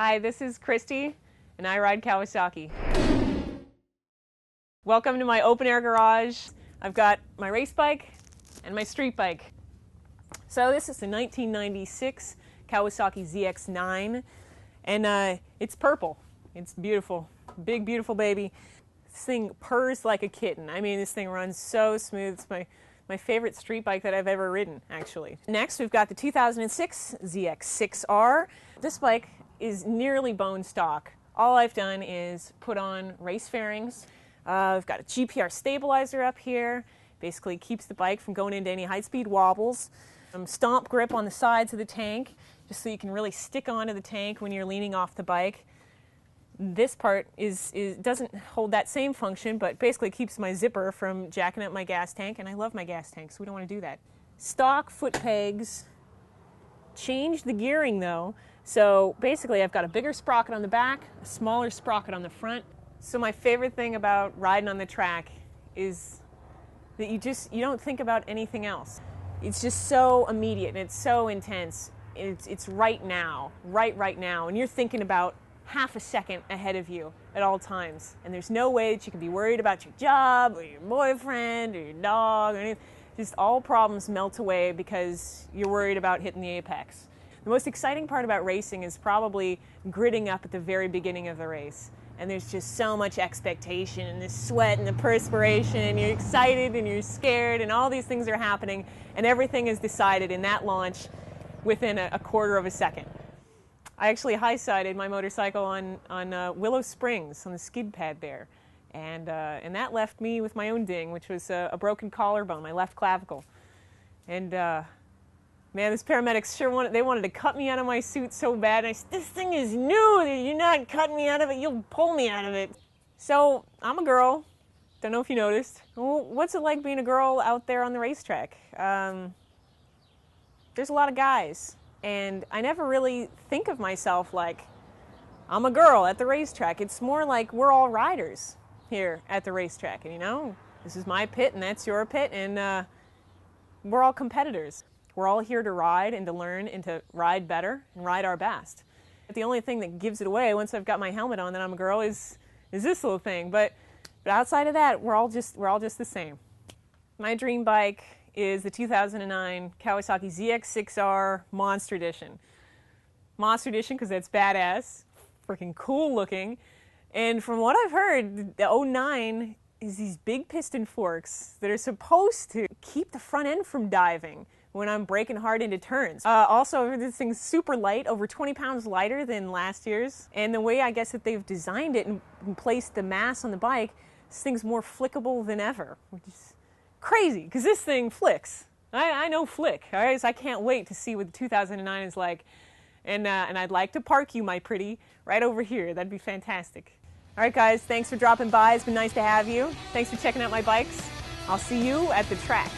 Hi, this is Kristi, and I ride Kawasaki. Welcome to my open-air garage. I've got my race bike and my street bike. So this is a 1996 Kawasaki ZX-9, and it's purple. It's beautiful. Big, beautiful baby. This thing purrs like a kitten. I mean, this thing runs so smooth. It's my favorite street bike that I've ever ridden, actually. Next, we've got the 2006 ZX-6R. This bike is nearly bone stock. All I've done is put on race fairings. I've got a GPR stabilizer up here. Basically keeps the bike from going into any high-speed wobbles. Stomp grip on the sides of the tank, just so you can really stick onto the tank when you're leaning off the bike. This part doesn't hold that same function, but basically keeps my zipper from jacking up my gas tank, and I love my gas tank, so we don't want to do that. Stock foot pegs. Changed the gearing though, so basically I've got a bigger sprocket on the back, a smaller sprocket on the front. So my favorite thing about riding on the track is that you don't think about anything else. It's just so immediate and it's so intense. It's right now, right now, and you're thinking about half a second ahead of you at all times. And there's no way that you can be worried about your job or your boyfriend or your dog or anything. Just all problems melt away because you're worried about hitting the apex. The most exciting part about racing is probably gridding up at the very beginning of the race. And there's just so much expectation and the sweat and the perspiration, and you're excited and you're scared, and all these things are happening, and everything is decided in that launch within a quarter of a second. I actually high-sided my motorcycle on Willow Springs on the skid pad there. And that left me with my own ding, which was a broken collarbone, my left clavicle. And man, this paramedics sure wanted to cut me out of my suit so bad. And I said, this thing is new, you're not cutting me out of it, you'll pull me out of it. So I'm a girl, don't know if you noticed. Well, what's it like being a girl out there on the racetrack? There's a lot of guys, and I never really think of myself like I'm a girl at the racetrack. It's more like we're all riders here at the racetrack, and this is my pit and that's your pit, and we're all competitors. We're all here to ride and to learn and to ride better and ride our best. The only thing that gives it away once I've got my helmet on that I'm a girl is this little thing, but outside of that, we're all just the same. My dream bike is the 2009 Kawasaki ZX-6R Monster Edition. Monster Edition because that's badass, freaking cool looking. And from what I've heard, the 09 is these big piston forks that are supposed to keep the front end from diving when I'm braking hard into turns. Also, this thing's super light, over 20 pounds lighter than last year's. And the way I guess that they've designed it and placed the mass on the bike, this thing's more flickable than ever, which is crazy, because this thing flicks. I know flick, all right? So I can't wait to see what the 2009 is like. And I'd like to park you, my pretty, right over here. That'd be fantastic. All right, guys, thanks for dropping by. It's been nice to have you. Thanks for checking out my bikes. I'll see you at the track.